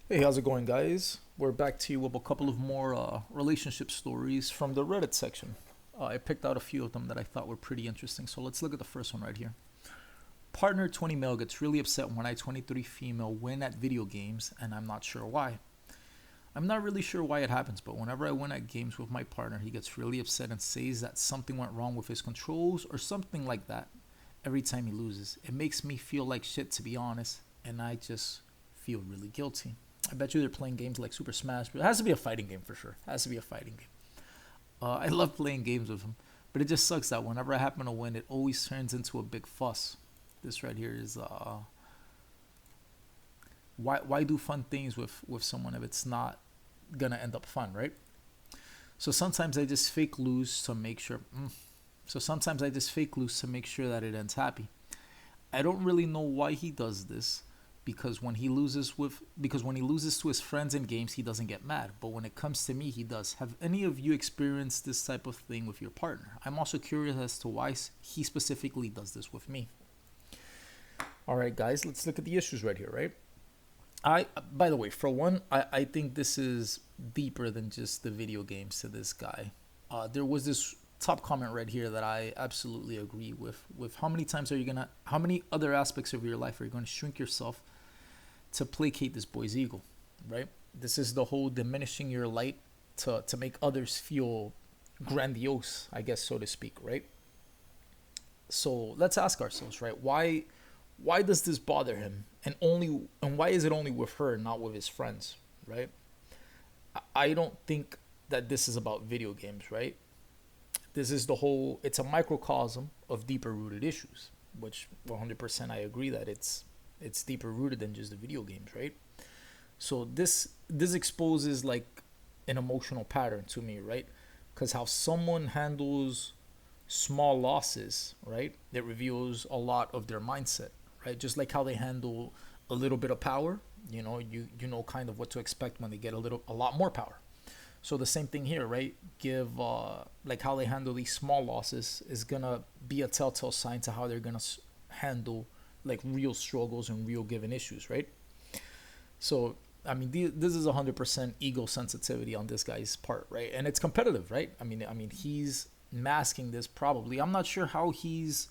Hey, how's it going, guys? We're back to you with a couple of more relationship stories from the Reddit section. I picked out a few of them that I thought were pretty interesting, so let's look at the first one right here. Partner 20 male gets really upset when I 23 female win at video games, and I'm not sure why. I'm not really sure why it happens, but whenever I win at games with my partner, he gets really upset and says that something went wrong with his controls or something like that every time he loses. It makes me feel like shit, to be honest, and I just feel really guilty. I bet you they're playing games like Super Smash, but it has to be a fighting game for sure. It has to be a fighting game. I love playing games with him, but it just sucks that whenever I happen to win, it always turns into a big fuss. This right here is why do fun things with someone if it's not gonna end up fun, right? So sometimes I just fake lose to make sure. So sometimes I just fake lose to make sure that it ends happy. I don't really know why he does this because when he loses to his friends in games he doesn't get mad, but when it comes to me he does. Have any of you experienced this type of thing with your partner? I'm also curious as to why he specifically does this with me. All right, guys, let's look at the issues right here, right? I By the way, for one, I think this is deeper than just the video games to this guy. There was this top comment right here that I absolutely agree with how many times are you gonna how many other aspects of your life are you going to shrink yourself to placate this boy's ego, right? This is the whole diminishing your light to make others feel grandiose, I guess, so to speak, right? So let's ask ourselves, right? Why does this bother him, and why is it only with her, not with his friends, right? I don't think that this is about video games, right? This is the whole. It's a microcosm of deeper rooted issues, which 100% I agree that it's deeper rooted than just the video games, right? So this exposes like an emotional pattern to me, right? Because how someone handles small losses, right? It reveals a lot of their mindset, right? Just like how they handle a little bit of power, you know kind of what to expect when they get a lot more power. So the same thing here, right? Give like how they handle these small losses is gonna be a telltale sign to how they're gonna handle like real struggles and real given issues, right? So I mean, this is 100% ego sensitivity on this guy's part, right? And it's competitive, right? I mean, he's masking this probably. I'm not sure how he's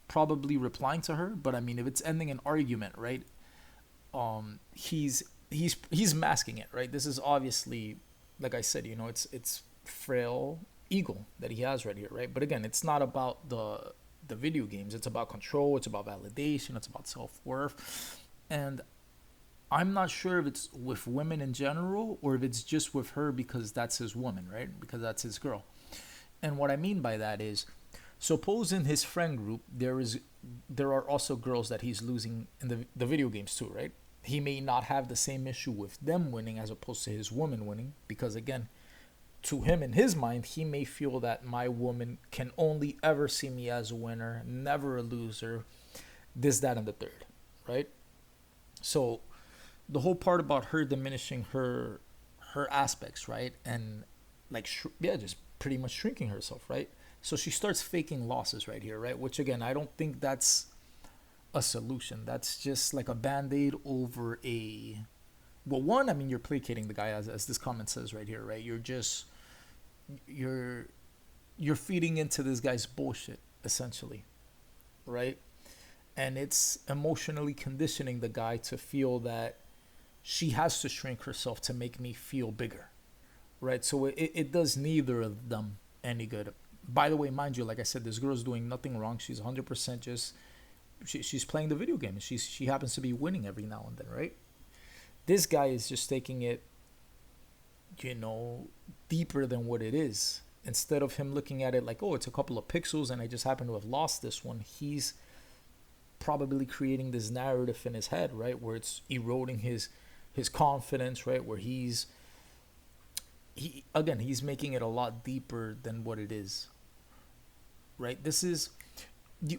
probably replying to her, but I mean, if it's ending an argument, right? He's masking it, right? This is obviously, like I said, it's frail ego that he has right here, right? But again, it's not about the video games. It's about control. It's about validation. It's about self worth, and I'm not sure if it's with women in general or if it's just with her because that's his woman, right? Because that's his girl. And what I mean by that is, suppose in his friend group there are also girls that he's losing in the video games too, right? He may not have the same issue with them winning as opposed to his woman winning because again, to him in his mind, he may feel that my woman can only ever see me as a winner, never a loser, this, that, and the third, right? So the whole part about her diminishing her aspects, right? And like yeah, just pretty much shrinking herself, right? So she starts faking losses right here, right? Which again, I don't think that's a solution. That's just like a band-aid over a well, one, I mean, you're placating the guy as this comment says right here, right? You're you're feeding into this guy's bullshit essentially, right? And it's emotionally conditioning the guy to feel that she has to shrink herself to make me feel bigger, right? So it does neither of them any good. By the way, mind you, like I said, this girl's doing nothing wrong. She's 100% just she's playing the video game. She happens to be winning every now and then, right? This guy is just taking it, you know, deeper than what it is. Instead of him looking at it like, oh, it's a couple of pixels and I just happen to have lost this one, he's probably creating this narrative in his head, right, where it's eroding his confidence, right, where he's making it a lot deeper than what it is, right? This is,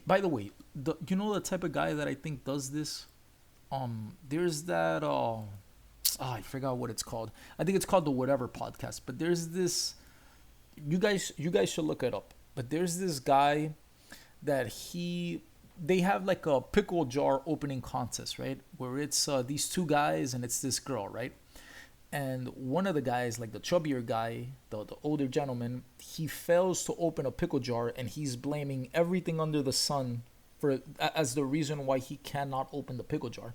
by the way, the type of guy that I think does this. There's that. I forgot what it's called. I think it's called the Whatever Podcast. But there's this. You guys should look it up. But there's this guy that he they have like a pickle jar opening contest, right? Where it's these two guys and it's this girl, right? And one of the guys, like the chubbier guy, the older gentleman, he fails to open a pickle jar, and he's blaming everything under the sun for as the reason why he cannot open the pickle jar.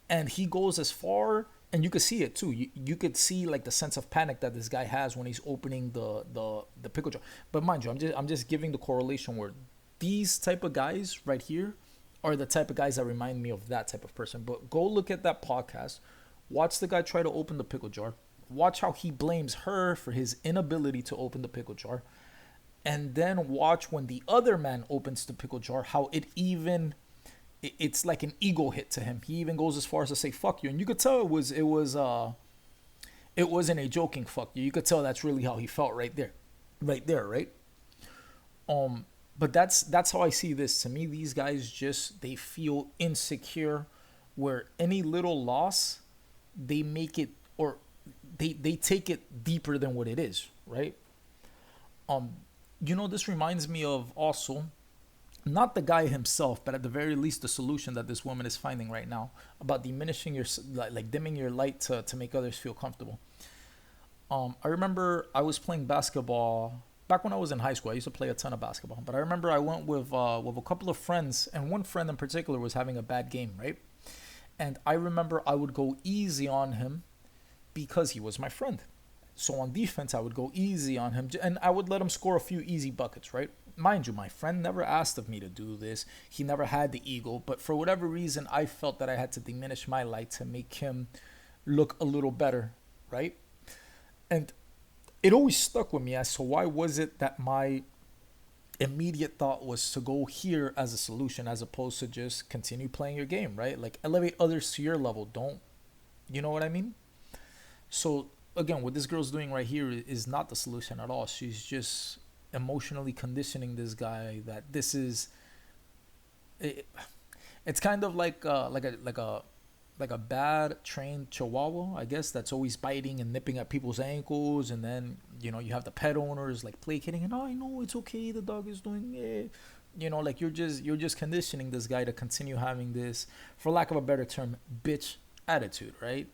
And he goes as far, and you could see it too. You could see like the sense of panic that this guy has when he's opening the pickle jar. But mind you, I'm just giving the correlation where these type of guys right here are the type of guys that remind me of that type of person. But go look at that podcast. Watch the guy try to open the pickle jar. Watch how he blames her for his inability to open the pickle jar. And then watch when the other man opens the pickle jar, how it's like an ego hit to him. He even goes as far as to say fuck you. And you could tell it wasn't a joking fuck you. You could tell that's really how he felt right there. Right there, right? But that's how I see this. To me, these guys just they feel insecure where any little loss they make it or they take it deeper than what it is, right? This reminds me of also not the guy himself, but at the very least the solution that this woman is finding right now about diminishing your like dimming your light to make others feel comfortable. I remember I was playing basketball back when I was in high school. I used to play a ton of basketball, but I remember I went with a couple of friends, and one friend in particular was having a bad game, right? And I remember I would go easy on him because he was my friend. So on defense, I would go easy on him, and I would let him score a few easy buckets, right? Mind you, my friend never asked of me to do this. He never had the ego, but for whatever reason, I felt that I had to diminish my light to make him look a little better, right? And it always stuck with me as to why was it that my immediate thought was to go here as a solution as opposed to just continue playing your game, right? Like elevate others to your level. Don't, you know what I mean? So again, what this girl's doing right here is not the solution at all. She's just emotionally conditioning this guy that this is it's kind of like a bad trained chihuahua, I guess, that's always biting and nipping at people's ankles, and then you have the pet owners like placating and, oh, I know it's okay, the dog is doing it. Like you're just conditioning this guy to continue having this, for lack of a better term, bitch attitude, right?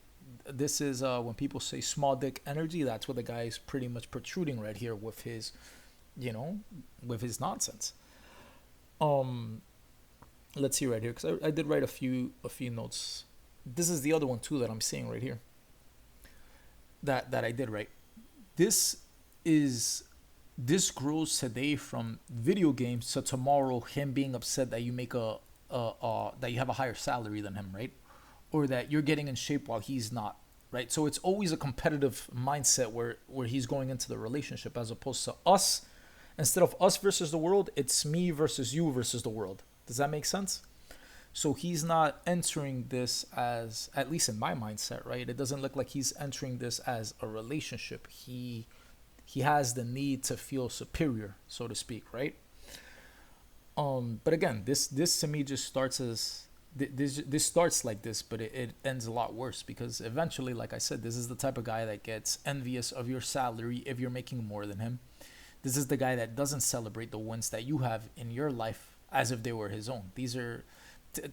This is when people say small dick energy, that's what the guy is pretty much protruding right here with his with his nonsense. Let's see right here, because I did write a few notes. This is the other one too that I'm seeing right here that I did write. This grows today from video games to tomorrow him being upset that you make that you have a higher salary than him, right? Or that you're getting in shape while he's not, right? So it's always a competitive mindset where he's going into the relationship, as opposed to us. Instead of us versus the world, it's me versus you versus the world. Does that make sense? So he's not entering this as, at least in my mindset, right? It doesn't look like he's entering this as a relationship. He has the need to feel superior, so to speak, right? But again, this to me just starts as this starts like this, but it ends a lot worse, because eventually, like I said, this is the type of guy that gets envious of your salary if you're making more than him. This is the guy that doesn't celebrate the wins that you have in your life as if they were his own. These are,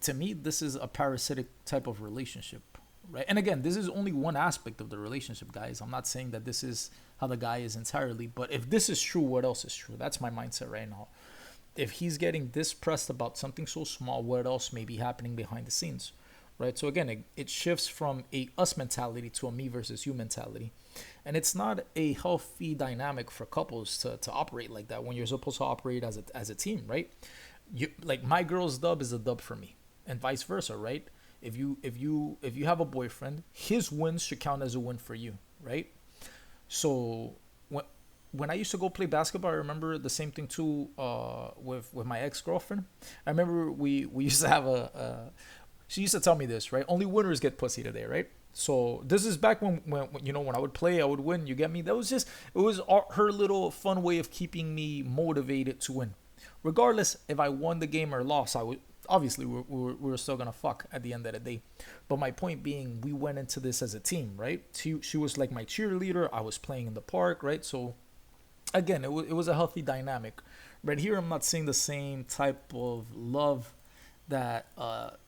to me, this is a parasitic type of relationship, right? And again, this is only one aspect of the relationship, guys. I'm not saying that this is how the guy is entirely, but if this is true, what else is true? That's my mindset right now. If he's getting this pressed about something so small, what else may be happening behind the scenes, right? So again, it shifts from a us mentality to a me versus you mentality. And it's not a healthy dynamic for couples to operate like that when you're supposed to operate as a team, right? Like my girl's dub is a dub for me, and vice versa, right? If you have a boyfriend, his wins should count as a win for you, right? So when I used to go play basketball, I remember the same thing too with my ex-girlfriend. I remember we used to have she used to tell me this, right? Only winners get pussy today, right? So this is back when I would play, I would win. You get me? It was her little fun way of keeping me motivated to win. Regardless if I won the game or lost, I would obviously we were still gonna fuck at the end of the day. But my point being, we went into this as a team, right? She was like my cheerleader. I was playing in the park, right? So again, it was a healthy dynamic. Right here, I'm not seeing the same type of love that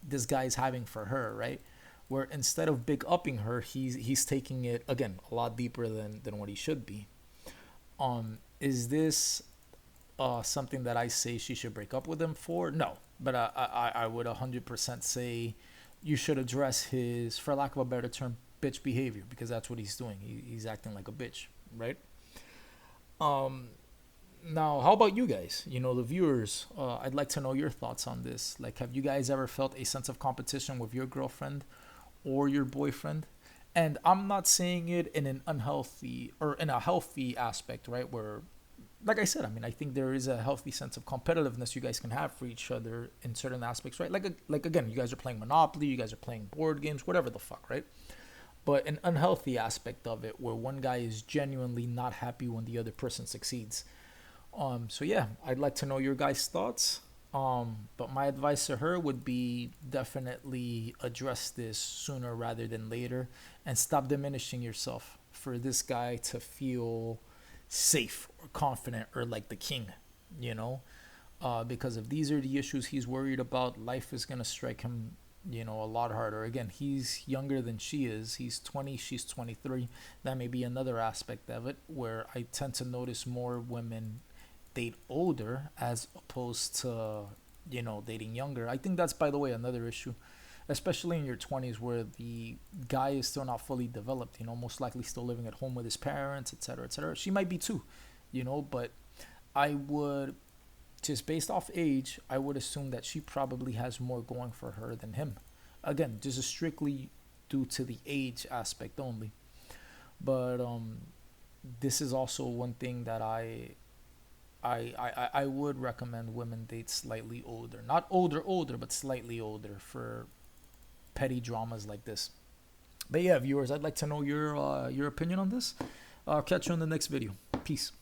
this guy's having for her, right? Where instead of big upping her, he's taking it again a lot deeper than what he should be. Is this something that I say she should break up with him for? No, but I would 100% say you should address his, for lack of a better term, bitch behavior, because that's what he's doing. He's acting like a bitch, right? Um, Now, how about you guys? You know, the viewers. I'd like to know your thoughts on this. Like, have you guys ever felt a sense of competition with your girlfriend or your boyfriend? And I'm not saying it in an unhealthy or in a healthy aspect, right? Where, like I said, I mean, I think there is a healthy sense of competitiveness you guys can have for each other in certain aspects, right? Like again, you guys are playing Monopoly, you guys are playing board games, whatever the fuck, right? But an unhealthy aspect of it, where one guy is genuinely not happy when the other person succeeds. So yeah, I'd like to know your guys' thoughts. But my advice to her would be definitely address this sooner rather than later, and stop diminishing yourself for this guy to feel safe or confident or like the king, you know? Because if these are the issues he's worried about, life is gonna strike him, a lot harder. Again, he's younger than she is. He's 20, she's 23. That may be another aspect of it, where I tend to notice more women date older as opposed to dating younger. I think that's, by the way, another issue, especially in your 20s, where the guy is still not fully developed, most likely still living at home with his parents, etc., etc. She might be too, but I would, just based off age, I would assume that she probably has more going for her than him. Again, just strictly due to the age aspect only. But this is also one thing that I would recommend women date slightly older. Not older, but slightly older for petty dramas like this. But yeah, viewers, I'd like to know your opinion on this. I'll catch you in the next video. Peace.